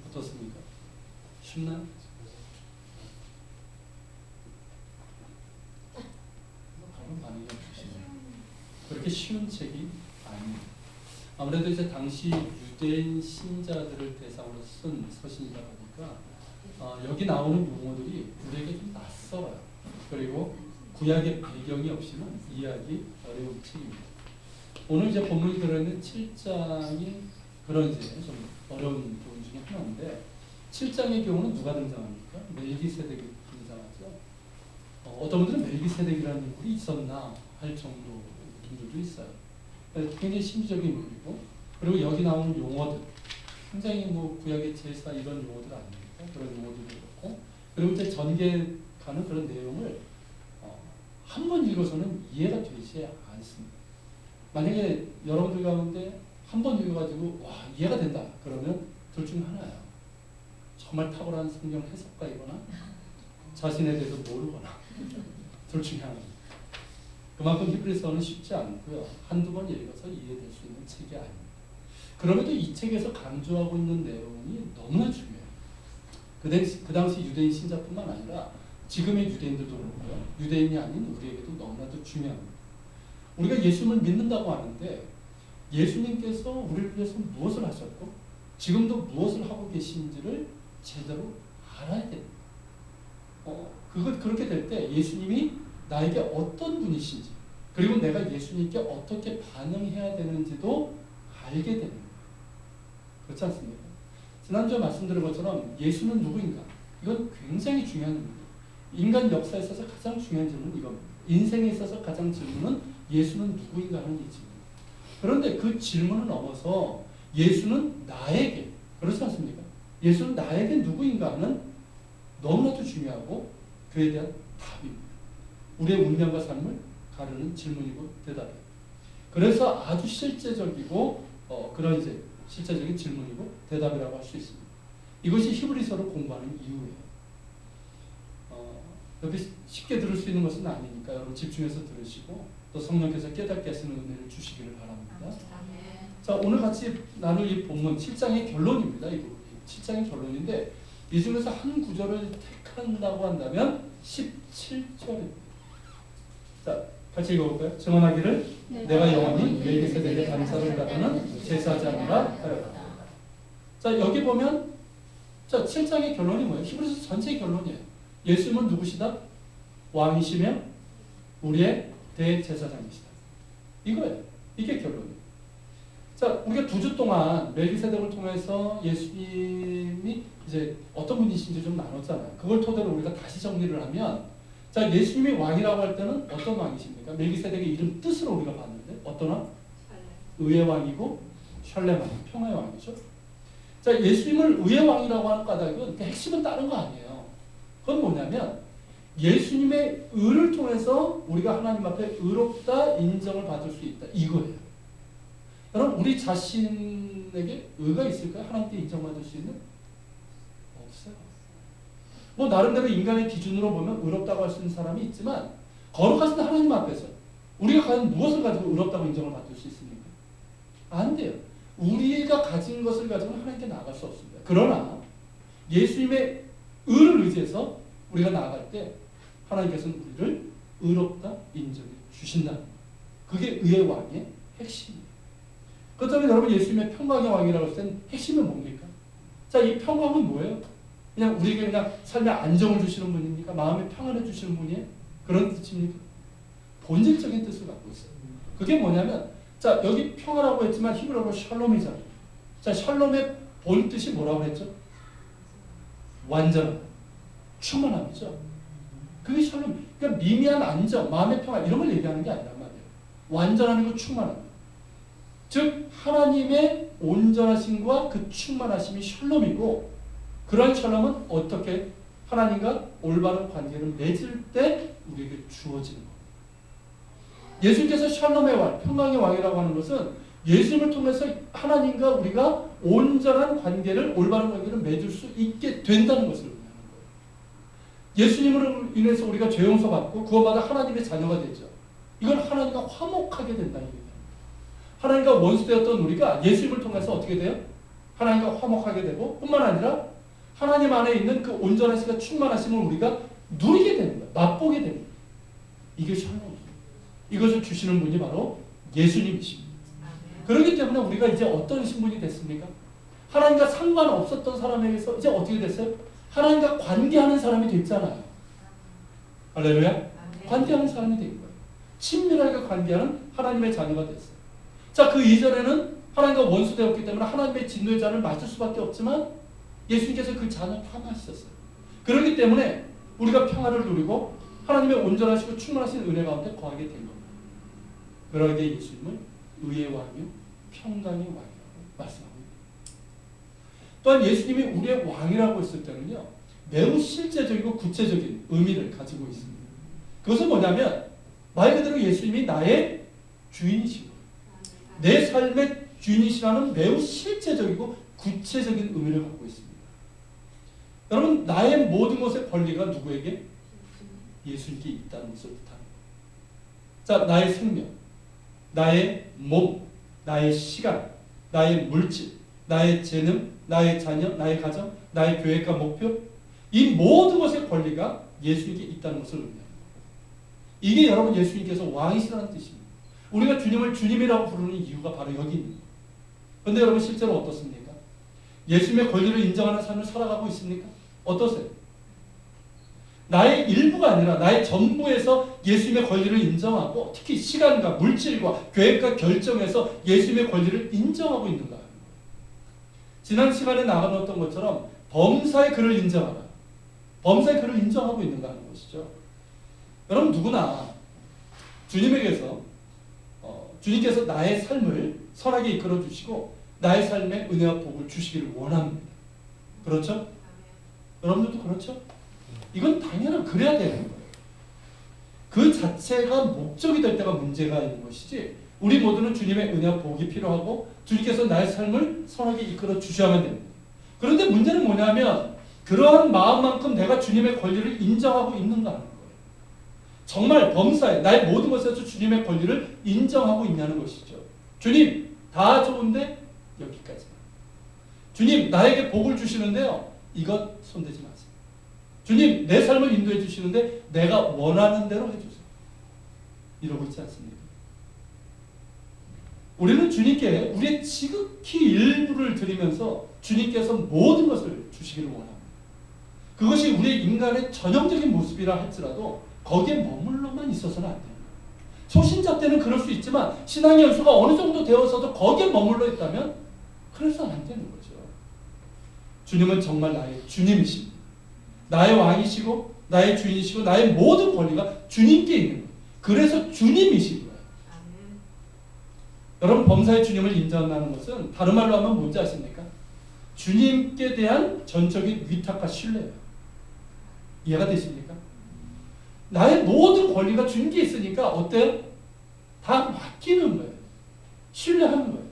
어떻습니까? 쉽나요? 반응이 없으시네요. 그렇게 쉬운 책이 아닙니다. 아무래도 이제 당시 유대인 신자들을 대상으로 쓴 서신이다 보니까 여기 나오는 용어들이 우리에게 좀 낯설어요. 그리고 구약의 배경이 없이는 이해하기 어려운 책입니다. 오늘 이제 본문이 들어있는 7장이 그런 이제 좀 어려운 부분 중에 하나인데 7장의 경우는 누가 등장합니까? 멜기세덱이 등장하죠. 어떤 분들은 멜기세덱이라는 인물이 있었나 할 정도 분들도 있어요. 굉장히 심리적인 인물이고 그리고 여기 나오는 용어들 굉장히 뭐 구약의 제사 이런 용어들 아닙니까? 그런 용어들도 그렇고 그리고 이제 전개하는 그런 내용을 한 번 읽어서는 이해가 되지 않습니다. 만약에 여러분들 가운데 한 번 읽어가지고 와 이해가 된다 그러면 둘 중 하나예요. 정말 탁월한 성경 해석가이거나 자신에 대해서 모르거나 둘 중에 하나입니다. 그만큼 히브리서는 쉽지 않고요. 한두 번 읽어서 이해될 수 있는 책이 아닙니다. 그럼에도 이 책에서 강조하고 있는 내용이 너무나 중요해요. 그 당시 유대인 신자뿐만 아니라 지금의 유대인들도 그렇고요. 유대인이 아닌 우리에게도 너무나도 중요합니다. 우리가 예수님을 믿는다고 하는데 예수님께서 우리를 위해서 무엇을 하셨고 지금도 무엇을 하고 계신지를 제대로 알아야 됩니다. 그렇게 될 때 예수님이 나에게 어떤 분이신지 그리고 내가 예수님께 어떻게 반응해야 되는지도 알게 됩니다. 그렇지 않습니까? 지난주에 말씀드린 것처럼 예수는 누구인가? 이건 굉장히 중요한 일입니다. 인간 역사에 있어서 가장 중요한 질문은 이겁니다. 인생에 있어서 가장 질문은 예수는 누구인가 하는 이 질문. 그런데 그 질문을 넘어서 예수는 나에게 그렇지 않습니까? 예수는 나에게 누구인가 하는 너무나도 중요하고 그에 대한 답입니다. 우리의 운명과 삶을 가르는 질문이고 대답이에요. 그래서 아주 실제적이고 그런 이제 실제적인 질문이고 대답이라고 할 수 있습니다. 이것이 히브리서를 공부하는 이유예요. 이렇게 쉽게 들을 수 있는 것은 아니니까 여러분 집중해서 들으시고 또 성령께서 깨닫게 하시는 은혜를 주시기를 바랍니다. 자, 오늘 같이 나눌 이 본문 7장의 결론입니다. 이 부분이 7장의 결론인데 이 중에서 한 구절을 택한다고 한다면 17절입니다. 자, 같이 읽어볼까요? 증언하기를 내가 영원히 멜기세덱의 반사를 받는 제사장이라 하였다. 자, 여기 보면 자 7장의 결론이 뭐예요? 히브리서 전체의 결론이에요. 예수님은 누구시다? 왕이시며 우리의 대제사장이시다. 이거예요. 이게 결론이에요. 자, 우리가 2주 동안 멜기세덱을 통해서 예수님이 이제 어떤 분이신지 좀 나눴잖아요. 그걸 토대로 우리가 다시 정리를 하면 자, 예수님이 왕이라고 할 때는 어떤 왕이십니까? 멜기세덱의 이름 뜻으로 우리가 봤는데 어떤 왕? 의의 왕이고 샬렘 왕, 평화의 왕이죠. 자, 예수님을 의의 왕이라고 하는 까닭은 그 핵심은 다른 거 아니에요. 그건 뭐냐면 예수님의 의를 통해서 우리가 하나님 앞에 의롭다 인정을 받을 수 있다. 이거예요. 여러분 우리 자신에게 의가 있을까요? 하나님께 인정받을 수 있는? 없어요. 뭐 나름대로 인간의 기준으로 보면 의롭다고 할 수 있는 사람이 있지만 거룩하신 하나님 앞에서 우리가 과연 무엇을 가지고 의롭다고 인정을 받을 수 있습니까? 안 돼요. 우리가 가진 것을 가지고는 하나님께 나아갈 수 없습니다. 그러나 예수님의 의를 의지해서 우리가 나아갈 때 하나님께서는 우리를 의롭다 인정해 주신다. 그게 의의 왕의 핵심이에요. 그렇다면 여러분 예수님의 평강의 왕이라고 했을 땐 핵심은 뭡니까? 자, 이 평강은 뭐예요? 그냥 우리에게 그냥 삶에 안정을 주시는 분입니까? 마음에 평안을 주시는 분이에요? 그런 뜻입니까? 본질적인 뜻을 갖고 있어요. 그게 뭐냐면 자, 여기 평화라고 했지만 히브리어로 샬롬이잖아요. 자, 샬롬의 본 뜻이 뭐라고 했죠? 완전함, 충만함이죠. 그게 샬롬. 그러니까 미미한 안정, 마음의 평화 이런 걸 얘기하는 게 아니란 말이에요. 완전함이고 충만함. 즉 하나님의 온전하심과 그 충만하심이 샬롬이고 그러한 샬롬은 어떻게 하나님과 올바른 관계를 맺을 때 우리에게 주어지는 겁니다. 예수님께서 샬롬의 왕, 평강의 왕이라고 하는 것은 예수님을 통해서 하나님과 우리가 온전한 관계를, 올바른 관계를 맺을 수 있게 된다는 것을 의미하는 거예요. 예수님으로 인해서 우리가 죄 용서받고 구원받아 하나님의 자녀가 되죠. 이건 하나님과 화목하게 된다는 얘기입니다. 하나님과 원수되었던 우리가 예수님을 통해서 어떻게 돼요? 하나님과 화목하게 되고 뿐만 아니라 하나님 안에 있는 그 온전하시고 충만하심을 우리가 누리게 되는 거예요. 맛보게 되는 거예요. 이것이 하나님. 이것을 주시는 분이 바로 예수님이십니다. 그렇기 때문에 우리가 이제 어떤 신분이 됐습니까? 하나님과 상관없었던 사람에게서 이제 어떻게 됐어요? 하나님과 관계하는 사람이 됐잖아요. 할렐루야. 관계하는 사람이 된 거예요. 친밀하게 관계하는 하나님의 자녀가 됐어요. 자, 그 이전에는 하나님과 원수되었기 때문에 하나님의 진노의 잔을 맞을 수밖에 없지만 예수님께서 그 잔을 평화하셨어요. 그렇기 때문에 우리가 평화를 누리고 하나님의 온전하시고 충만하신 은혜 가운데 거하게 된 겁니다. 그러기에 예수님은 의의 왕이요 평강의 왕이라고 말씀하고 있습니다. 또한 예수님이 우리의 왕이라고 했을 때는요, 매우 실제적이고 구체적인 의미를 가지고 있습니다. 그것은 뭐냐면 말 그대로 예수님이 나의 주인이시고 내 삶의 주인이시라는 매우 실제적이고 구체적인 의미를 갖고 있습니다. 여러분, 나의 모든 것의 권리가 누구에게? 예수님께 있다는 것을 뜻합니다. 자, 나의 생명, 나의 몸, 나의 시간, 나의 물질, 나의 재능, 나의 자녀, 나의 가정, 나의 계획과 목표, 이 모든 것의 권리가 예수님께 있다는 것을 의미합니다. 이게 여러분 예수님께서 왕이시라는 뜻입니다. 우리가 주님을 주님이라고 부르는 이유가 바로 여기 있는 거예요. 그런데 여러분 실제로 어떻습니까? 예수님의 권리를 인정하는 삶을 살아가고 있습니까? 어떠세요? 나의 일부가 아니라 나의 전부에서 예수님의 권리를 인정하고 특히 시간과 물질과 계획과 결정에서 예수님의 권리를 인정하고 있는가? 지난 시간에 나가놓았던 것처럼 범사의 그를 인정하라. 범사의 그를 인정하고 있는가 하는 것이죠. 여러분 누구나 주님에게서 주님께서 나의 삶을 선하게 이끌어 주시고 나의 삶에 은혜와 복을 주시기를 원합니다. 그렇죠? 여러분들도 그렇죠? 이건 당연한 그래야 되는 거예요. 그 자체가 목적이 될 때가 문제가 있는 것이지 우리 모두는 주님의 은혜와 복이 필요하고 주님께서 나의 삶을 선하게 이끌어 주셔야만 됩니다. 그런데 문제는 뭐냐면 그러한 마음만큼 내가 주님의 권리를 인정하고 있는가 하는 거예요. 정말 범사에 나의 모든 것에서 주님의 권리를 인정하고 있냐는 것이죠. 주님 다 좋은데 여기까지만. 주님 나에게 복을 주시는데요. 이것 손대지 마세요. 주님 내 삶을 인도해 주시는데 내가 원하는 대로 해주세요. 이러고 있지 않습니까? 우리는 주님께 우리의 지극히 일부를 드리면서 주님께서 모든 것을 주시기를 원합니다. 그것이 우리의 인간의 전형적인 모습이라 할지라도 거기에 머물러만 있어서는 안 됩니다. 초신자 때는 그럴 수 있지만 신앙의 연수가 어느 정도 되어서도 거기에 머물러 있다면 그래서는 안 되는 거죠. 주님은 정말 나의 주님이십니다. 나의 왕이시고 나의 주인이시고 나의 모든 권리가 주님께 있는 거예요. 그래서 주님이신 거예요. 여러분 범사의 주님을 인정하는 것은 다른 말로 하면 뭔지 아십니까? 주님께 대한 전적인 위탁과 신뢰예요. 이해가 되십니까? 나의 모든 권리가 주님께 있으니까 어때요? 다 맡기는 거예요. 신뢰하는 거예요.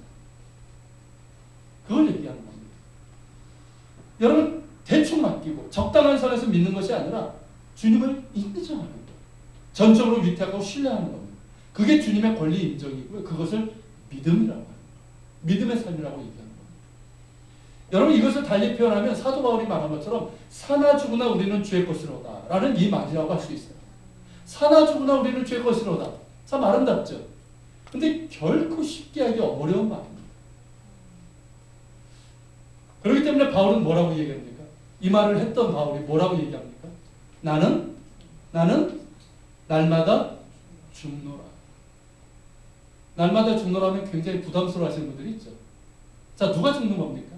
그걸 얘기하는 겁니다. 여러분 대충 맡기고 적당한 선에서 믿는 것이 아니라 주님을 인정하는 거예요. 전적으로 위탁하고 신뢰하는 겁니다. 그게 주님의 권리 인정이고요. 그것을 믿음이라고 합니다. 믿음의 삶이라고 얘기하는 겁니다. 여러분 이것을 달리 표현하면 사도 바울이 말한 것처럼 사나 죽으나 우리는 주의 것이로다 라는 이 말이라고 할 수 있어요. 사나 죽으나 우리는 주의 것이로다. 참 아름답죠. 근데 결코 쉽게 하기 어려운 말입니다. 그렇기 때문에 바울은 뭐라고 얘기합니까? 이 말을 했던 바울이 뭐라고 얘기합니까? 나는 날마다 죽노라. 날마다 죽노라면 굉장히 부담스러워 하시는 분들이 있죠. 자, 누가 죽는 겁니까?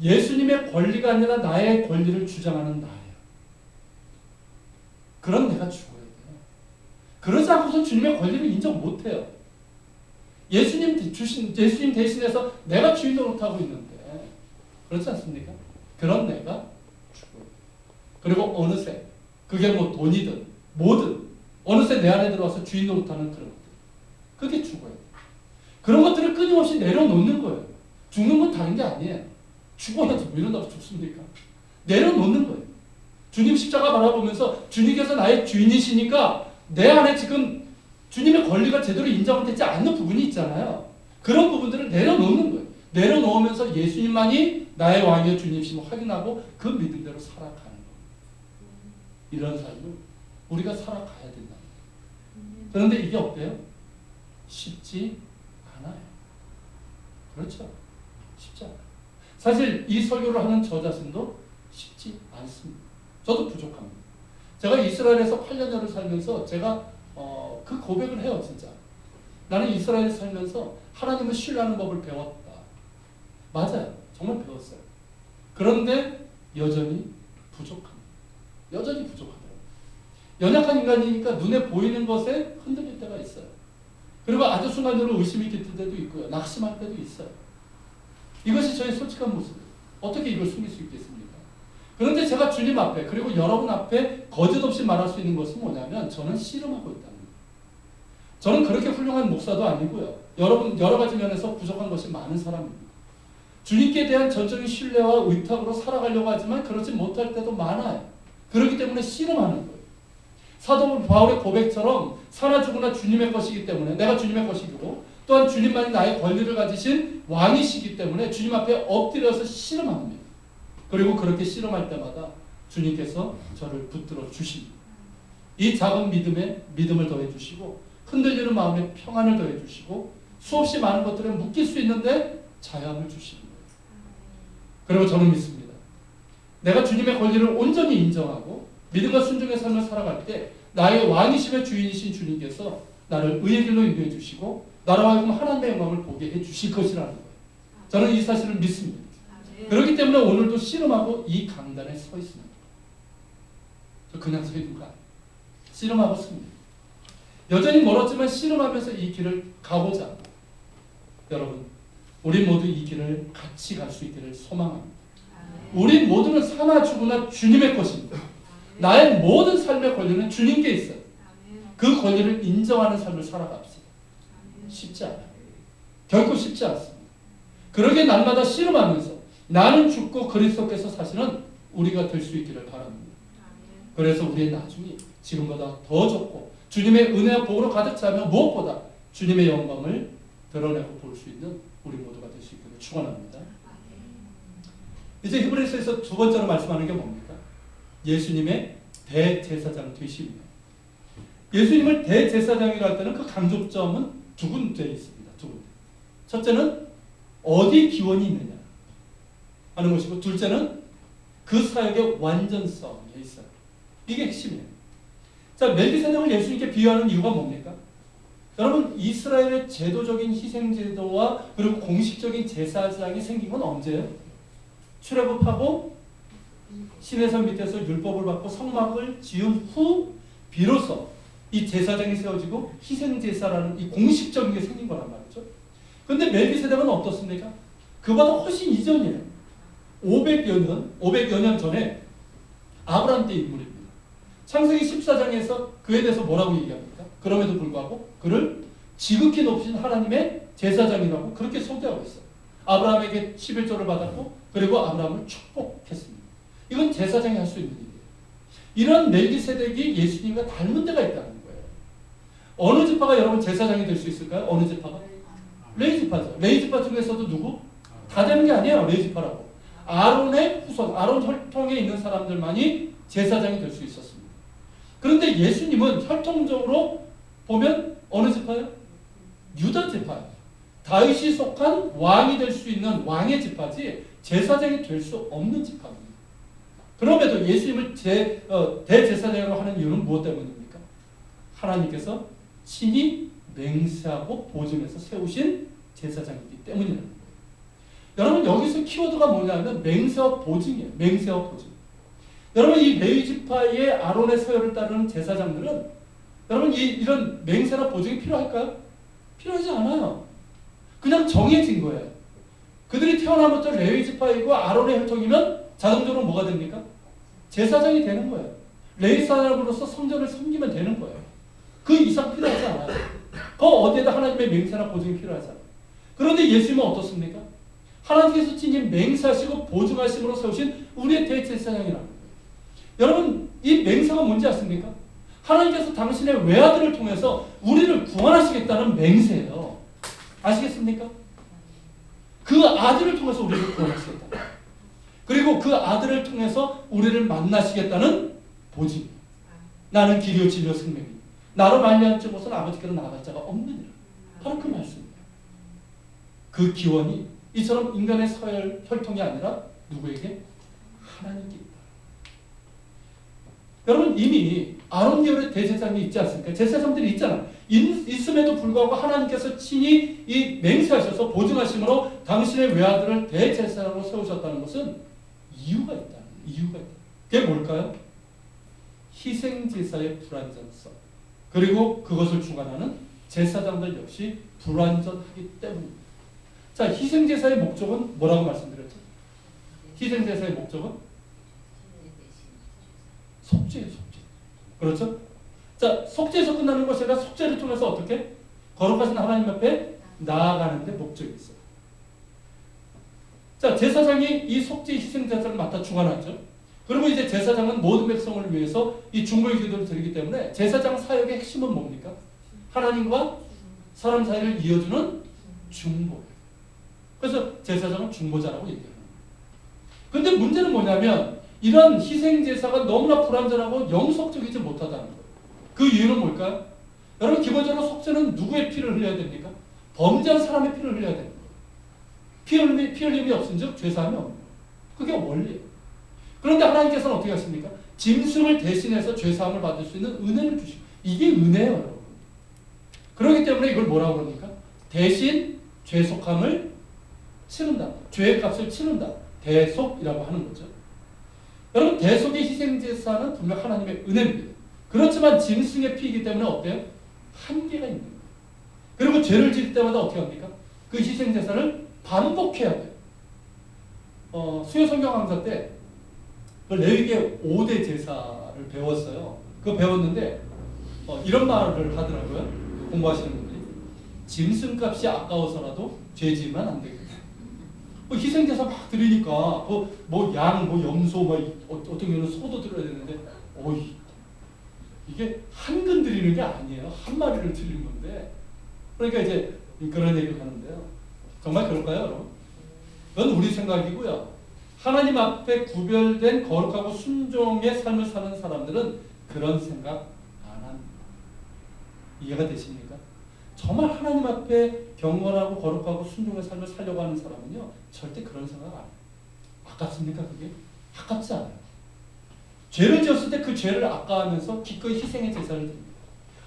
예수님의 권리가 아니라 나의 권리를 주장하는 나예요. 그럼 내가 죽어야 돼요. 그러지 않고서 주님의 권리를 인정 못해요. 예수님 대신해서 내가 주인 노릇하고 있는데 그렇지 않습니까? 그런 내가 죽어요. 그리고 어느새 그게 뭐 돈이든 뭐든 어느새 내 안에 들어와서 주인 노릇하는 그런 것들. 그게 죽어요. 그런 것들을 끊임없이 내려놓는 거예요. 죽는 건 다른 게 아니에요. 죽어야지 왜 이러다가 죽습니까? 내려놓는 거예요. 주님 십자가 바라보면서 주님께서 나의 주인이시니까 내 안에 지금 주님의 권리가 제대로 인정되지 않는 부분이 있잖아요. 그런 부분들을 내려놓는 거예요. 내려놓으면서 예수님만이 나의 왕이여 주님이심을 확인하고 그 믿음대로 살아가는 겁니다. 이런 삶을 우리가 살아가야 된다. 그런데 이게 어때요? 쉽지 않아요. 그렇죠? 쉽지 않아요. 사실 이 설교를 하는 저 자신도 쉽지 않습니다. 저도 부족합니다. 제가 이스라엘에서 8년여를 살면서 제가 그 고백을 해요. 진짜. 나는 이스라엘에 살면서 하나님을 신뢰하는 법을 배웠다. 맞아요. 정말 배웠어요. 그런데 여전히 부족합니다. 여전히 부족하더라고요. 연약한 인간이니까 눈에 보이는 것에 흔들릴 때가 있어요. 그리고 아주 순간적으로 의심이 깃들 때도 있고요. 낙심할 때도 있어요. 이것이 저의 솔직한 모습이에요. 어떻게 이걸 숨길 수 있겠습니까? 그런데 제가 주님 앞에 그리고 여러분 앞에 거짓 없이 말할 수 있는 것은 뭐냐면 저는 씨름하고 있다는 거예요. 저는 그렇게 훌륭한 목사도 아니고요. 여러분 여러 가지 면에서 부족한 것이 많은 사람입니다. 주님께 대한 전적인 신뢰와 의탁으로 살아가려고 하지만 그렇지 못할 때도 많아요. 그렇기 때문에 씨름하는 거예요. 사도 바울의 고백처럼 사나 죽으나 주님의 것이기 때문에 내가 주님의 것이고 또한 주님만이 나의 권리를 가지신 왕이시기 때문에 주님 앞에 엎드려서 씨름합니다. 그리고 그렇게 씨름할 때마다 주님께서 저를 붙들어 주십니다. 이 작은 믿음에 믿음을 더해 주시고 흔들리는 마음에 평안을 더해 주시고 수없이 많은 것들에 묶일 수 있는데 자유함을 주시는 거예요. 그리고 저는 믿습니다. 내가 주님의 권리를 온전히 인정하고 믿음과 순종의 삶을 살아갈 때 나의 왕이심의 주인이신 주님께서 나를 의의 길로 인도해 주시고 나로 하여금 하나님의 영광을 보게 해 주실 것이라는 거예요. 저는 이 사실을 믿습니다. 그렇기 때문에 오늘도 씨름하고 이 강단에 서 있습니다. 저 그냥 서 있는 거 아니에요. 씨름하고 씁니다. 여전히 멀었지만 씨름하면서 이 길을 가고자 합니다. 여러분, 우리 모두 이 길을 같이 갈 수 있기를 소망합니다. 우리 모두는 사나 죽으나 주님의 것입니다. 나의 모든 삶의 권리는 주님께 있어요. 그 권리를 인정하는 삶을 살아갑시다. 쉽지 않아요. 결코 쉽지 않습니다. 그러게 날마다 씨름하면서 나는 죽고 그리스도께서 사시는 우리가 될 수 있기를 바랍니다. 그래서 우리의 나중이 지금보다 더 좋고 주님의 은혜와 복으로 가득 차며 무엇보다 주님의 영광을 드러내고 볼 수 있는 우리 모두가 될 수 있기를 축원합니다. 이제 히브리서에서 두 번째로 말씀하는 게 뭡니까? 예수님의 대제사장 되심이에요. 예수님을 대제사장이라고 할 때는 그 강조점은 두 군데에 있습니다. 두 군데. 첫째는 어디 기원이 있느냐 하는 것이고 둘째는 그 사역의 완전성에 있어요. 이게 핵심이에요. 자, 멜기세덱을 예수님께 비유하는 이유가 뭡니까? 여러분, 이스라엘의 제도적인 희생제도와 그리고 공식적인 제사장이 생긴 건 언제예요? 출애굽하고 시내산 밑에서 율법을 받고 성막을 지은 후 비로소 이 제사장이 세워지고 희생제사라는 이 공식적인 게 생긴 거란 말이죠. 그런데 멜기세덱은 어떻습니까? 그보다 훨씬 이전이에요. 500여 년 전에 아브라함 때 인물입니다. 창세기 14장에서 그에 대해서 뭐라고 얘기합니까? 그럼에도 불구하고 그를 지극히 높이신 하나님의 제사장이라고 그렇게 소개하고 있어요. 아브라함에게 11조를 받았고 그리고 아브라함을 축복했습니다. 이건 제사장이 할 수 있는 일이에요. 이런 멜기세덱이 예수님과 닮은 데가 있다는 거예요. 어느 지파가 여러분 제사장이 될 수 있을까요? 어느 지파가? 레위 지파죠. 레위 지파 중에서도 누구? 다 되는 게 아니에요. 레위 지파라고. 아론의 후손, 아론 혈통에 있는 사람들만이 제사장이 될 수 있었습니다. 그런데 예수님은 혈통적으로 보면 어느 지파예요? 유다 지파예요. 다윗이 속한 왕이 될 수 있는 왕의 지파지 제사장이 될 수 없는 지파입니다. 그럼에도 예수님을 대제사장으로 하는 이유는 무엇 때문입니까? 하나님께서 친히 맹세하고 보증해서 세우신 제사장이기 때문이라는 거예요. 여러분, 여기서 키워드가 뭐냐면 맹세와 보증이에요. 맹세와 보증. 여러분, 이 레위 지파의 아론의 서열을 따르는 제사장들은 여러분 이런 맹세나 보증이 필요할까요? 필요하지 않아요. 그냥 정해진 거예요. 그들이 태어나부터 레위 지파이고 아론의 혈통이면 자동적으로 뭐가 됩니까? 제사장이 되는 거예요. 레위 사람으로서 성전을 섬기면 되는 거예요. 그 이상 필요하지 않아요. 그 어디에다 하나님의 맹세나 보증이 필요하지 않아요. 그런데 예수님은 어떻습니까? 하나님께서 친히 맹세하시고 보증하심으로 세우신 우리의 대제사장이라는 거예요. 여러분, 이 맹세가 뭔지 아십니까? 하나님께서 당신의 외아들을 통해서 우리를 구원하시겠다는 맹세예요. 아시겠습니까? 그 아들을 통해서 우리를 구원하시겠다. 그리고 그 아들을 통해서 우리를 만나시겠다는 보증. 나는 길이요 진리요 생명이니 나로 말미암지 못은 아버지께로 나아갈 자가 없느니라. 바로 그 말씀이에요. 그 기원이 이처럼 인간의 혈통이 아니라 누구에게? 하나님께 있다. 여러분 이미 아론 계열의 대제사장이 있지 않습니까? 제사장들이 있잖아. 있음에도 불구하고 하나님께서 친히 이 맹세하셔서 보증하심으로 당신의 외아들을 대제사장으로 세우셨다는 것은 이유가 있다. 그게 뭘까요? 희생제사의 불완전성. 그리고 그것을 주관하는 제사장들 역시 불완전하기 때문입니다. 자, 희생제사의 목적은 뭐라고 말씀드렸죠? 희생제사의 목적은 속죄예요, 속죄. 그렇죠? 자, 속죄에서 끝나는 것이 아니라 속죄를 통해서 어떻게? 거룩하신 하나님 앞에 나아가는 데 목적이 있어요. 자, 제사장이 이 속죄 희생제사를 맡아 주관하죠. 그리고 이제 제사장은 모든 백성을 위해서 이 중보의 기도를 드리기 때문에 제사장 사역의 핵심은 뭡니까? 하나님과 사람 사이를 이어주는 중보예요. 그래서 제사장은 중보자라고 얘기합니다. 그런데 문제는 뭐냐면 이런 희생제사가 너무나 불완전하고 영속적이지 못하다는 거예요. 그 이유는 뭘까요? 여러분 기본적으로 속죄는 누구의 피를 흘려야 됩니까? 범죄한 사람의 피를 흘려야 됩니다. 피 흘림이 없은즉 죄사함이 없는 거예요. 그게 원리예요. 그런데 하나님께서는 어떻게 하십니까? 짐승을 대신해서 죄사함을 받을 수 있는 은혜를 주시고 이게 은혜예요, 여러분. 그렇기 때문에 이걸 뭐라고 그럽니까? 대신 죄속함을 치른다. 죄의 값을 치른다. 대속이라고 하는 거죠. 여러분 대속의 희생제사는 분명 하나님의 은혜입니다. 그렇지만 짐승의 피이기 때문에 어때요? 한계가 있는 거예요. 그리고 죄를 지을 때마다 어떻게 합니까? 그 희생제사를 반복해야 돼요. 수요 성경 강좌 때 그 레위기의 5대 제사를 배웠어요. 그거 배웠는데 이런 말을 하더라고요. 공부하시는 분들이. 짐승값이 아까워서라도 죄 지으면 안 되겠다. 희생제사 막 드리니까 뭐 양, 뭐 염소, 어떤 경우는 소도 드려야 되는데 이게 한 근 드리는 게 아니에요. 한 마리를 드리는 건데 그러니까 이제 그런 얘기를 하는데요. 정말 그럴까요, 여러분? 그건 우리 생각이고요. 하나님 앞에 구별된 거룩하고 순종의 삶을 사는 사람들은 그런 생각 안 합니다. 이해가 되십니까? 정말 하나님 앞에 경건하고 거룩하고 순종의 삶을 살려고 하는 사람은요 절대 그런 생각 안 해요. 아깝습니까 그게? 아깝지 않아요. 죄를 지었을 때 그 죄를 아까워하면서 기꺼이 희생의 제사를 드립니다.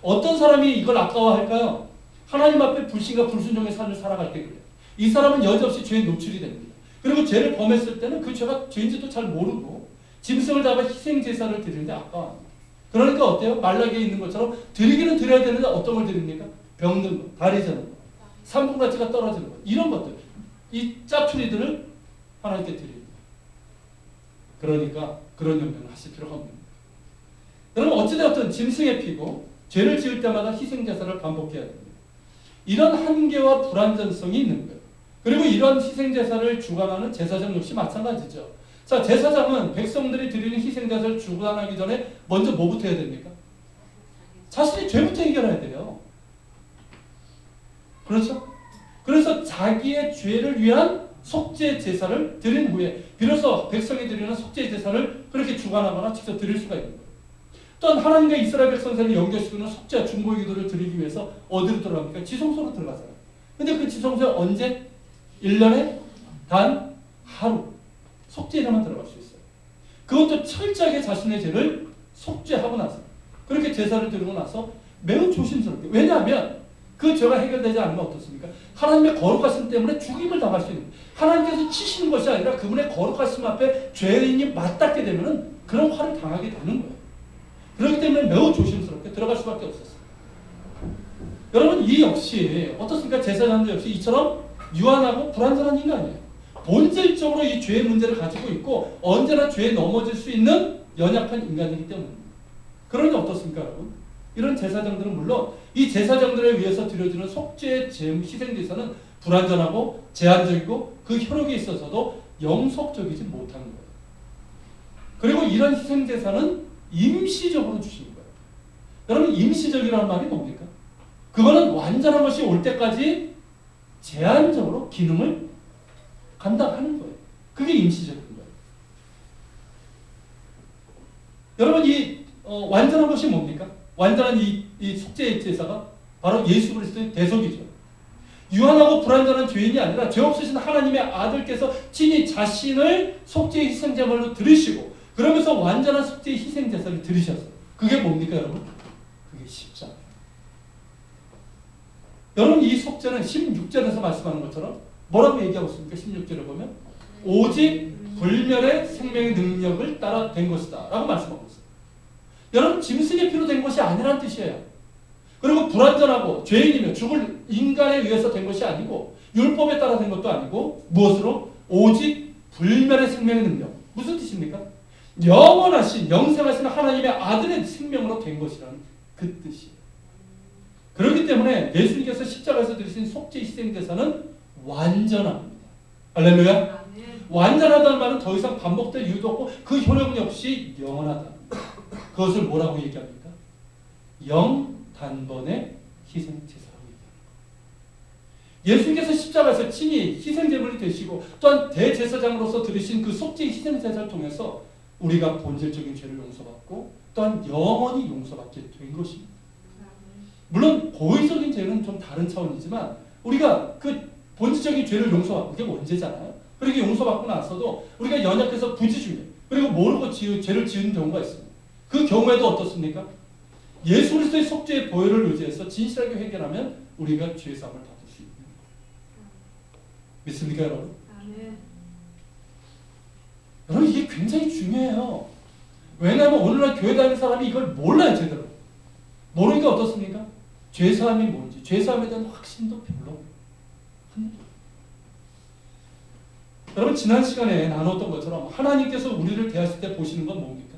어떤 사람이 이걸 아까워할까요? 하나님 앞에 불신과 불순종의 삶을 살아갈 때 그래요. 이 사람은 여지없이 죄에 노출이 됩니다. 그리고 죄를 범했을 때는 그 죄가 죄인지도 잘 모르고 짐승을 잡아 희생제사를 드리는데 아까워합니다. 그러니까 어때요? 말라기에 있는 것처럼 드리기는 드려야 되는데 어떤 걸 드립니까? 병든 거, 다리 저는 거, 산불가치가 떨어지는 거 이런 것들 이 짜투리들을 하나님께 드립니다. 그러니까 그런 연명을 하실 필요가 없는 거예요. 여러분 어찌되었든 짐승의 피고 죄를 지을 때마다 희생제사를 반복해야 됩니다. 이런 한계와 불완전성이 있는 거예요. 그리고 이런 희생제사를 주관하는 제사장 역시 마찬가지죠. 자, 제사장은 백성들이 드리는 희생제사를 주관하기 전에 먼저 뭐부터 해야 됩니까? 자신의 죄부터 해결해야 돼요. 그렇죠? 그래서 자기의 죄를 위한 속죄 제사를 드린 후에 비로소 백성이 드리는 속죄 제사를 그렇게 주관하거나 직접 드릴 수가 있는 거예요. 또한 하나님과 이스라엘 백성들을 연결시키는 속죄와 중보의 기도를 드리기 위해서 어디로 들어갑니까? 지성소로 들어가잖아요. 근데 그 지성소에 언제? 1년에 단 하루 속죄에만 들어갈 수 있어요. 그것도 철저하게 자신의 죄를 속죄하고 나서 그렇게 제사를 드리고 나서 매우 조심스럽게. 왜냐하면 그 죄가 해결되지 않으면 어떻습니까? 하나님의 거룩하심 때문에 죽임을 당할 수 있는 거예요. 하나님께서 치시는 것이 아니라 그분의 거룩하심 앞에 죄인이 맞닿게 되면 그런 화를 당하게 되는 거예요. 그렇기 때문에 매우 조심스럽게 들어갈 수밖에 없었어요. 여러분 이 역시 어떻습니까? 제사장들 역시 이처럼 유한하고 불완전한 인간이에요. 본질적으로 이 죄의 문제를 가지고 있고 언제나 죄에 넘어질 수 있는 연약한 인간이기 때문입니다. 그러니 어떻습니까, 여러분? 이런 제사장들은 물론 이 제사장들을 위해서 드려지는 속죄의 희생제사는 불완전하고 제한적이고 그 효력에 있어서도 영속적이지 못한 거예요. 그리고 이런 희생제사는 임시적으로 주신 거예요. 여러분 임시적이라는 말이 뭡니까? 그거는 완전한 것이 올 때까지 제한적으로 기능을 감당하는 거예요. 그게 임시적인 거예요. 여러분 이 완전한 것이 뭡니까? 완전한 이 속죄의 제사가 바로 예수 그리스도의 대속이죠. 유한하고 불완전한 죄인이 아니라 죄 없으신 하나님의 아들께서 친히 자신을 속죄의 희생제물로 드리시고 그러면서 완전한 속죄의 희생제사를 드리셨어요. 그게 뭡니까 여러분? 그게 십자가. 여러분 이 속죄는 16절에서 말씀하는 것처럼 뭐라고 얘기하고 있습니까? 16절에 보면 오직 불멸의 생명의 능력을 따라 된 것이다 라고 말씀하고 있어요. 여러분 짐승의 피로 된 것이 아니라는 뜻이에요. 그리고 불완전하고 죄인이며 죽을 인간에 의해서 된 것이 아니고 율법에 따라 된 것도 아니고 무엇으로? 오직 불멸의 생명의 능력. 무슨 뜻입니까? 영원하신 영생하신 하나님의 아들의 생명으로 된 것이라는 그 뜻이에요. 그렇기 때문에 예수님께서 십자가에서 드리신 속죄 희생제사는 완전합니다. 할렐루야. 완전하다는 말은 더 이상 반복될 이유도 없고 그 효력 역시 영원하다. 그것을 뭐라고 얘기합니까? 단번의 희생제사라고 얘기합니다. 예수님께서 십자가에서 친히 희생제물이 되시고 또한 대제사장으로서 드리신 그 속죄 희생제사를 통해서 우리가 본질적인 죄를 용서받고 또한 영원히 용서받게 된 것입니다. 물론 고의적인 죄는 좀 다른 차원이지만 우리가 그 본질적인 죄를 용서받고 그게 원죄잖아요. 그렇게 용서받고 나서도 우리가 연약해서 부지중에 그리고 모르고 죄를 지은 경우가 있습니다. 그 경우에도 어떻습니까? 예수 그리스도의 속죄의 보혈을 의지해서 진실하게 회개하면 우리가 죄사함을 받을 수 있는 거예요. 믿습니까 여러분? 여러분 이게 굉장히 중요해요. 왜냐하면 오늘날 교회 다니는 사람이 이걸 몰라요 제대로. 모르니까 어떻습니까? 죄사함이 뭔지 죄사함에 대한 확신도 별로 합니다. 여러분 지난 시간에 나눴던 것처럼 하나님께서 우리를 대하실 때 보시는 건 뭡니까?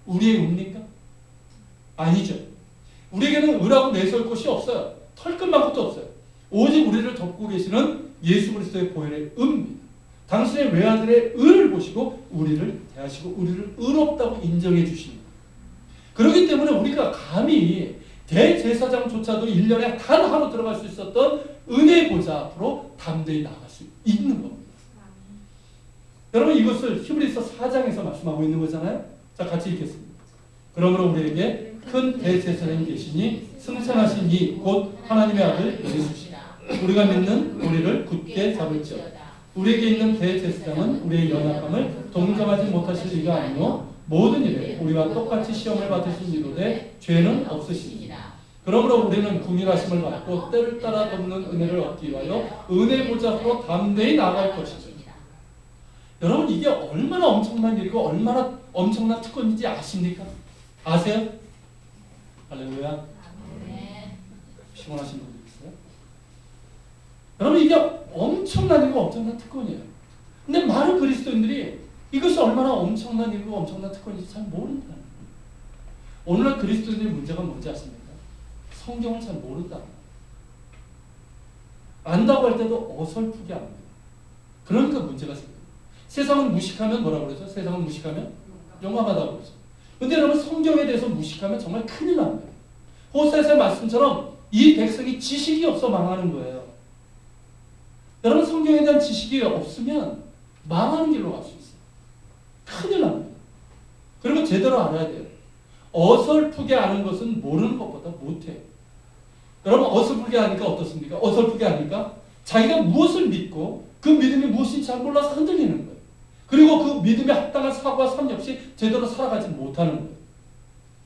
우리의 의입니까? 아니죠. 우리에게는 의라고 내세울 것이 없어요. 털끝만큼도 없어요. 오직 우리를 덮고 계시는 예수 그리스도의 보혈의 의입니다. 당신의 외아들의 의를 보시고 우리를 대하시고 우리를 의롭다고 인정해 주십니다. 그렇기 때문에 우리가 감히 대제사장조차도 1년에 단 하루 들어갈 수 있었던 은혜의 보좌 앞으로 담대히 나갈 수 있는 겁니다. 여러분 이것을 히브리서 4장에서 말씀하고 있는 거잖아요. 자 같이 읽겠습니다. 그러므로 우리에게 큰 대제사장이 계시니 승천하신 이 곧 하나님의 아들 예수시라. 우리가 믿는 우리를 굳게 잡을지어다. 우리에게 있는 대제사장은 우리의 연약함을 동정하지 못하실 리가 아니요 모든 일에 우리와 똑같이 시험을 받으신 이로되 죄는 없으시니라. 그러므로 우리는 긍휼하심을 받고 때를 따라 돕는 은혜를 얻기 위하여 은혜 보좌 앞으로 담대히 나아갈 것이죠. 여러분 이게 얼마나 엄청난 일이고 얼마나 엄청난 특권인지 아십니까? 아세요? 할렐루야. 피곤하신 분들 있어요? 여러분 이게 엄청난 일이고 엄청난 특권이에요. 근데 많은 그리스도인들이 이것이 얼마나 엄청난 일이고 엄청난 특권인지 잘 모른다는 거예요. 오늘날 그리스도인들의 문제가 뭔지 아십니까? 성경을 잘 모른다. 안다고 할 때도 어설프게 안 돼요. 그러니까 문제가 생겨요. 세상은 무식하면 뭐라고 그러죠? 세상은 무식하면 용감하다고 그러죠. 근데 여러분 성경에 대해서 무식하면 정말 큰일 납니다. 호세아서의 말씀처럼 이 백성이 지식이 없어 망하는 거예요. 여러분 성경에 대한 지식이 없으면 망하는 길로 갈 수 있어요. 큰일 납니다. 그리고 제대로 알아야 돼요. 어설프게 아는 것은 모르는 것보다 못해요. 여러분 어설프게 하니까 어떻습니까? 어설프게 하니까 자기가 무엇을 믿고 그 믿음이 무엇인지 잘 몰라서 흔들리는 거예요. 그리고 그 믿음에 합당한 사고와 삶 역시 제대로 살아가지 못하는 거예요.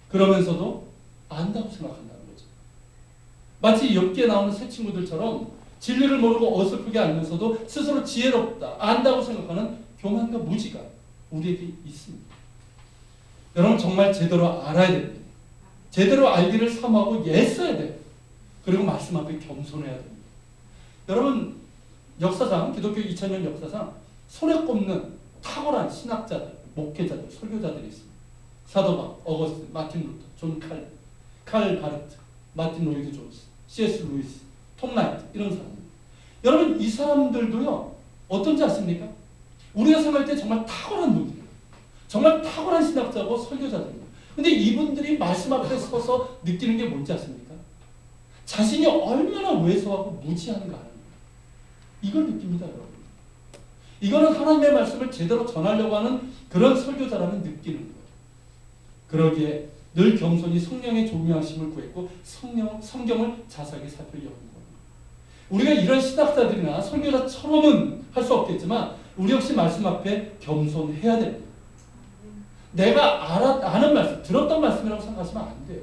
그러면서도 안다고 생각한다는 거죠. 마치 욥기에 나오는 새 친구들처럼 진리를 모르고 어설프게 알면서도 스스로 지혜롭다, 안다고 생각하는 교만과 무지가 우리에게 있습니다. 여러분 정말 제대로 알아야 됩니다. 제대로 알기를 사모하고 애써야 돼요. 그리고 말씀 앞에 겸손해야 됩니다. 여러분 역사상, 기독교 2000년 역사상 손에 꼽는 탁월한 신학자들, 목회자들, 설교자들이 있습니다. 사도바, 어거스틴, 마틴 루터, 존 칼 바르트, 마틴 로이드 존스, C.S. 루이스, 톰 라이트 이런 사람들. 여러분 이 사람들도요 어떤지 아십니까? 우리가 생각할 때 정말 탁월한 분들이에요. 정말 탁월한 신학자고 설교자들이에요. 근데 이분들이 말씀 앞에 서서 느끼는 게 뭔지 아십니까? 자신이 얼마나 왜소하고 무지한가 하는 거예요. 이걸 느낍니다 여러분. 이거는 하나님의 말씀을 제대로 전하려고 하는 그런 설교자라는 느끼는 거예요. 그러기에 늘 겸손히 성령의 조명하심을 구했고 성경을 자세하게 살펴보는 거예요. 우리가 이런 신학자들이나 설교자처럼은 할 수 없겠지만 우리 역시 말씀 앞에 겸손해야 됩니다. 내가 아는 말씀, 들었던 말씀이라고 생각하시면 안 돼요.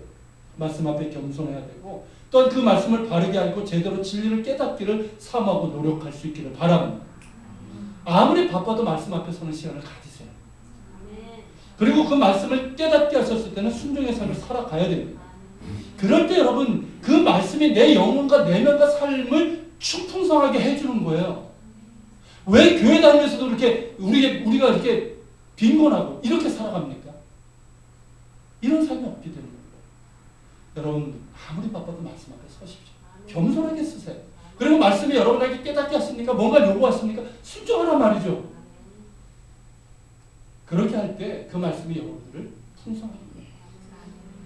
말씀 앞에 겸손해야 되고 또한 그 말씀을 바르게 알고 제대로 진리를 깨닫기를 사모하고 노력할 수 있기를 바랍니다. 아무리 바빠도 말씀 앞에 서는 시간을 가지세요. 그리고 그 말씀을 깨닫게 하셨을 때는 순종의 삶을 살아가야 됩니다. 그럴 때 여러분 그 말씀이 내 영혼과 내면과 삶을 충풍성하게 해주는 거예요. 왜 교회 다니면서도 이렇게 우리가 이렇게 빈곤하고 이렇게 살아갑니까? 이런 삶이 없기 때문입니다. 여러분 아무리 바빠도 말씀 앞에 서십시오. 겸손하게 쓰세요. 그리고 말씀이 여러분에게 깨닫게 하십니까? 뭔가 요구하십니까? 순종하란 말이죠. 그렇게 할 때 그 말씀이 여러분들을 풍성하게 해요.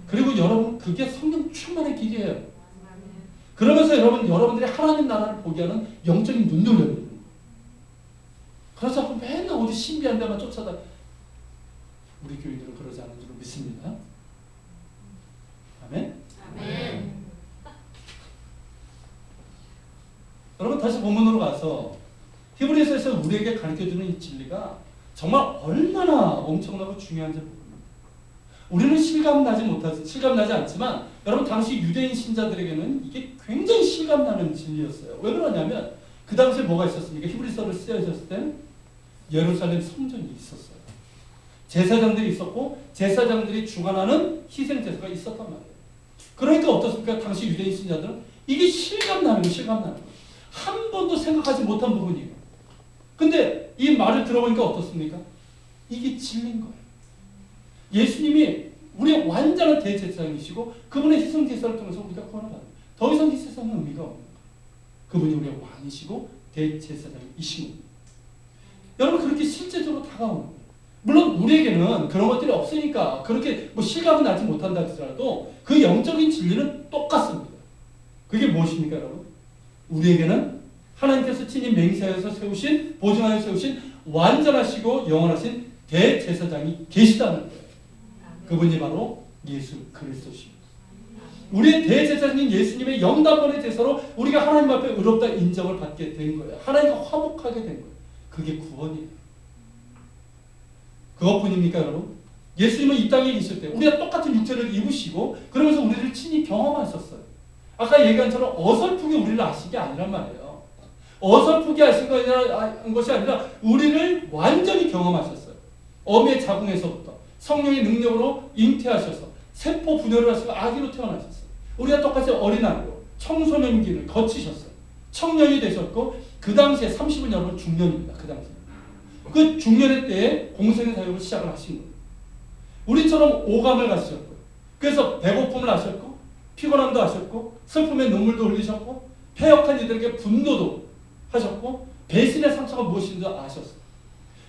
그리고 여러분 그게 성령 충만의 길이에요. 그러면서 여러분들이 하나님 나라를 보게 하는 영적인 눈도 열립니다. 그래서 맨날 어디 신비한 데만 쫓아다 우리 교인들은 그러지 않은 줄 믿습니다. 아멘? 아멘. 여러분 다시 본문으로 가서 히브리서에서 우리에게 가르쳐주는 이 진리가 정말 얼마나 엄청나고 중요한지 모릅니다. 우리는 실감나지 않지만 여러분 당시 유대인 신자들에게는 이게 굉장히 실감나는 진리였어요. 왜 그러냐면 그 당시에 뭐가 있었습니까? 히브리서를 쓰여졌을 때 예루살렘 성전이 있었어요. 제사장들이 있었고 제사장들이 주관하는 희생제사가 있었단 말이에요. 그러니까 어떻습니까? 당시 유대인 신자들은 이게 실감나는 거예요. 한 번도 생각하지 못한 부분이에요. 근데 이 말을 들어보니까 어떻습니까? 이게 진리인 거예요. 예수님이 우리의 완전한 대제사장이시고 그분의 희생제사를 통해서 우리가 구원을 받는 거예요. 더 이상 희생제사는 의미가 없는 거예요. 그분이 우리의 왕이시고 대제사장이신 겁니다. 여러분 그렇게 실제적으로 다가오는 거예요. 물론 우리에게는 그런 것들이 없으니까 그렇게 실감은 나지 못한다 하더라도 그 영적인 진리는 똑같습니다. 그게 무엇입니까 여러분? 우리에게는 하나님께서 친히 맹세하여서 세우신 보증하여 세우신 완전하시고 영원하신 대제사장이 계시다는 거예요. 그분이 바로 예수 그리스도십니다. 우리의 대제사장인 예수님의 영단번의 제사로 우리가 하나님 앞에 의롭다 인정을 받게 된 거예요. 하나님과 화목하게 된 거예요. 그게 구원이에요. 그것뿐입니까 여러분? 예수님은 이 땅에 있을 때 우리가 똑같은 육체를 입으시고 그러면서 우리를 친히 경험하셨어요. 아까 얘기한 처럼 어설프게 우리를 아신 게 아니란 말이에요. 어설프게 아신 것이 아니라 우리를 완전히 경험하셨어요. 어미의 자궁에서부터 성령의 능력으로 잉태하셔서 세포 분열을 하시고 아기로 태어나셨어요. 우리가 똑같이 어린아이로 청소년기를 거치셨어요. 청년이 되셨고 그 당시에 30은 여러분 중년입니다. 그 당시에. 그 중년의 때에 공생의 사역을 시작을 하신 거예요. 우리처럼 오감을 가지셨고요. 그래서 배고픔을 하셨고 피곤함도 하셨고 슬픔의 눈물도 흘리셨고 패역한 이들에게 분노도 하셨고 배신의 상처가 무엇인지 아셨어요.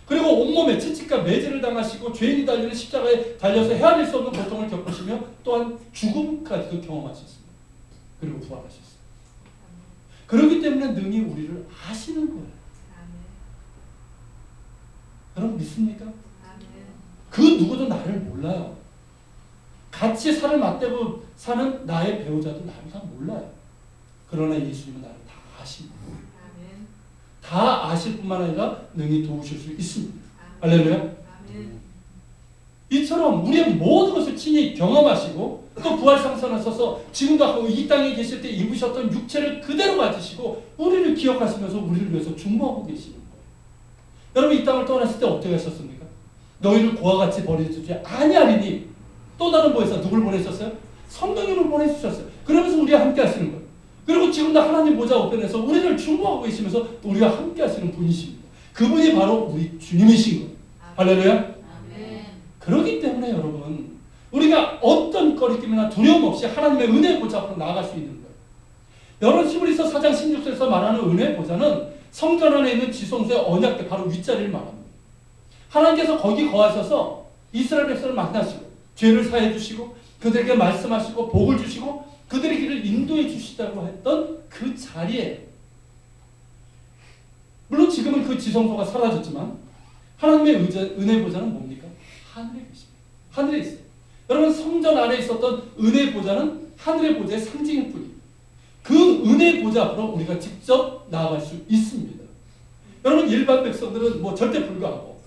그리고 온몸에 채찍과 매질을 당하시고 죄인이 달리는 십자가에 달려서 헤아릴 수 없는 고통을 겪으시며 또한 죽음까지도 경험하셨습니다. 그리고 부활하셨어요. 그렇기 때문에 능히 우리를 아시는 거예요. 여러분 믿습니까? 그 누구도 나를 몰라요. 같이 살을 맞대고 사는 나의 배우자도 나를 다 몰라요. 그러나 예수님은 나를 다 아십니다. 다 아실 뿐만 아니라 능히 도우실 수 있습니다. 할렐루야. 이처럼 우리의 모든 것을 친히 경험하시고 또 부활상선하셔서 지금도 이 땅에 계실 때 입으셨던 육체를 그대로 가지시고 우리를 기억하시면서 우리를 위해서 중보하고 계시는 거예요. 여러분 이 땅을 떠났을 때 어떻게 하셨습니까? 너희를 고와 같이 버려주지 아니하리니 또 다른 보혜사 누굴 보내셨어요? 성령님을 보내주셨어요. 그러면서 우리와 함께 하시는 거예요. 그리고 지금도 하나님 보좌 우편에서 우리를 중보하고 계시면서 우리와 함께 하시는 분이십니다. 그분이 바로 우리 주님이신 거예요. 할렐루야. 그렇기 때문에 여러분 우리가 어떤 꺼리낌이나 두려움 없이 하나님의 은혜의 보좌 앞으로 나아갈 수 있는 거예요. 여러분 히브리서 4장 16절에서 말하는 은혜의 보좌는 성전 안에 있는 지성소의 언약궤 바로 윗자리를 말합니다. 하나님께서 거기 거하셔서 이스라엘 백성을 만나시고 죄를 사해 주시고 그들에게 말씀하시고 복을 주시고 그들의 길을 인도해 주시다고 했던 그 자리에 물론 지금은 그 지성소가 사라졌지만 하나님의 은혜 보좌는 뭡니까? 하늘에 계십니다. 하늘에 있어요. 여러분 성전 안에 있었던 은혜 보좌는 하늘의 보좌의 상징일 뿐입니다. 그 은혜 보좌 앞으로 우리가 직접 나아갈 수 있습니다. 여러분 일반 백성들은 뭐 절대 불가하고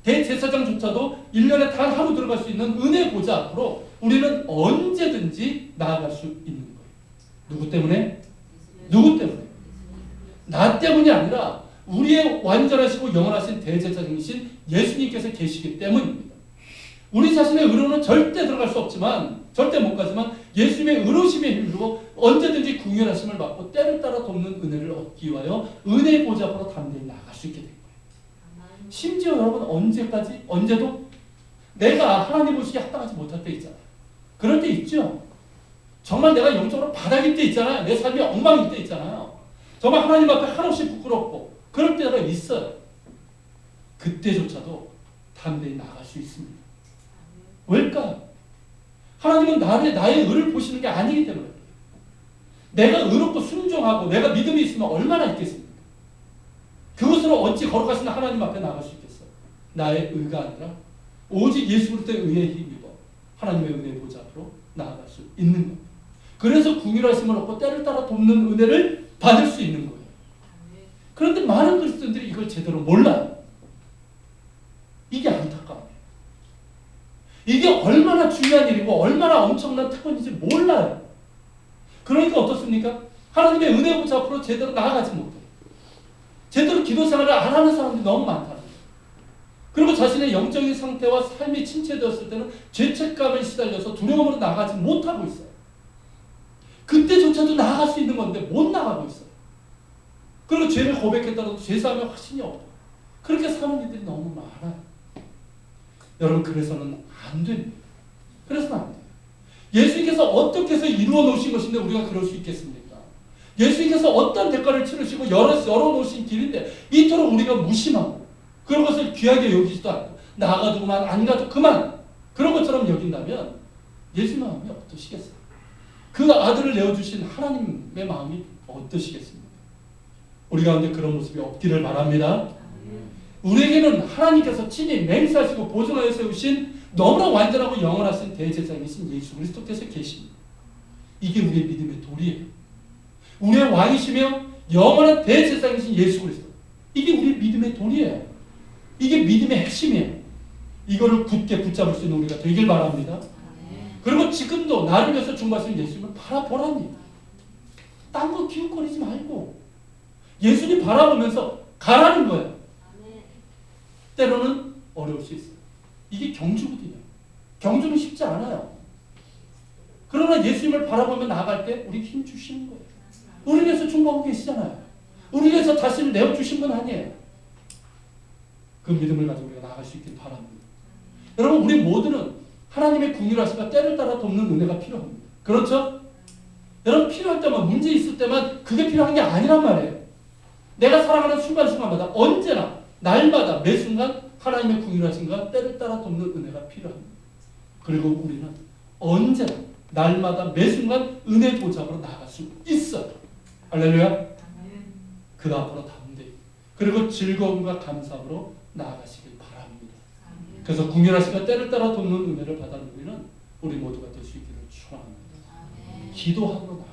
대제사장조차도 1년에 단 하루 들어갈 수 있는 은혜 보좌 앞으로 우리는 언제든지 나아갈 수 있는 거예요. 누구 때문에? 누구 때문에? 나 때문이 아니라 우리의 완전하시고 영원하신 대제사장이신 예수님께서 계시기 때문입니다. 우리 자신의 의로는 절대 들어갈 수 없지만 절대 못 가지만 예수님의 의로심의 힘으로 언제든지 궁휼하심을 받고 때를 따라 돕는 은혜를 얻기 위하여 은혜의 보좌 앞으로 담대히 나아갈 수 있게 된 거예요. 심지어 여러분 언제까지? 언제도 내가 하나님 보시기에 합당하지 못할 때 있잖아요. 그럴 때 있죠. 정말 내가 영적으로 바닥일 때 있잖아요. 내 삶이 엉망일 때 있잖아요. 정말 하나님 앞에 한없이 부끄럽고 그럴 때가 있어요. 그때조차도 담대히 나갈 수 있습니다. 왜일까요? 하나님은 나의 의를 보시는 게 아니기 때문에 내가 의롭고 순종하고 내가 믿음이 있으면 얼마나 있겠습니까? 그것으로 어찌 거룩하신 하나님 앞에 나갈 수 있겠어요? 나의 의가 아니라 오직 예수 그리스도의 의에 힘입어 하나님의 은혜 보좌 앞으로 나아갈 수 있는 겁니다. 그래서 궁휼하심을 얻고 때를 따라 돕는 은혜를 받을 수 있는 거예요. 그런데 많은 그리스도인들이 이걸 제대로 몰라요. 이게 안타까워요. 이게 얼마나 중요한 일이고 얼마나 엄청난 특권인지 몰라요. 그러니까 어떻습니까? 하나님의 은혜 보좌 앞으로 제대로 나아가지 못해요. 제대로 기도 생활을 안 하는 사람들이 너무 많다는 거예요. 그리고 자신의 영적인 상태와 삶이 침체되었을 때는 죄책감에 시달려서 두려움으로 나가지 못하고 있어요. 그때조차도 나아갈 수 있는 건데 못 나가고 있어요. 그리고 죄를 고백했다고 죄사함에 확신이 없고 그렇게 사는 이들이 너무 많아요. 여러분 그래서는 안 됩니다. 그래서는 안 돼요. 예수님께서 어떻게 해서 이루어 놓으신 것인데 우리가 그럴 수 있겠습니까? 예수님께서 어떤 대가를 치르시고 열어놓으신 길인데 이토록 우리가 무심하고 그런 것을 귀하게 여기지도 않고 나가도 그만 안 가도 그만 그런 것처럼 여긴다면 예수 마음이 어떠시겠어요? 그 아들을 내어주신 하나님의 마음이 어떠시겠습니까? 우리 가운데 그런 모습이 없기를 바랍니다. 우리에게는 하나님께서 친히 맹세하시고 보존하여 세우신 너무나 완전하고 영원하신 대제사장이신 예수 그리스도께서 계십니다. 이게 우리의 믿음의 도리예요. 우리의 왕이시며 영원한 대제사장이신 예수 그리스도. 이게 우리의 믿음의 도리예요. 이게 믿음의 핵심이에요. 이거를 굳게 붙잡을 수 있는 우리가 되길 바랍니다. 그리고 지금도 나를 위해서 중보하신 예수님을 바라보라니. 딴 거 기웃거리지 말고 예수님 바라보면서 가라는 거예요. 때로는 어려울 수 있어요. 이게 경주거든요. 경주는 쉽지 않아요. 그러나 예수님을 바라보며 나아갈 때 우리 힘 주시는 거예요. 우리 위해서 중보하고 계시잖아요. 우리 위해서 자신을 내어주신 분 아니에요. 그 믿음을 가지고 우리가 나아갈 수 있길 바랍니다. 여러분 우리 모두는 하나님의 궁휼하심과 때를 따라 돕는 은혜가 필요합니다. 그렇죠? 여러분 필요할 때만 문제 있을 때만 그게 필요한 게 아니란 말이에요. 내가 살아가는 순간순간마다 언제나 날마다 매 순간 하나님의 궁휼하심과 때를 따라 돕는 은혜가 필요합니다. 그리고 우리는 언제나 날마다 매 순간 은혜 보좌로 나아갈 수 있어요. 할렐루야. 그 앞으로 담대히 그리고 즐거움과 감사함으로 나아가시길 바랍니다. 그래서 궁휼하심과 때를 따라 돕는 은혜를 받아는 우리는 우리 모두가 될 수 있기를 축원합니다. 기도함으로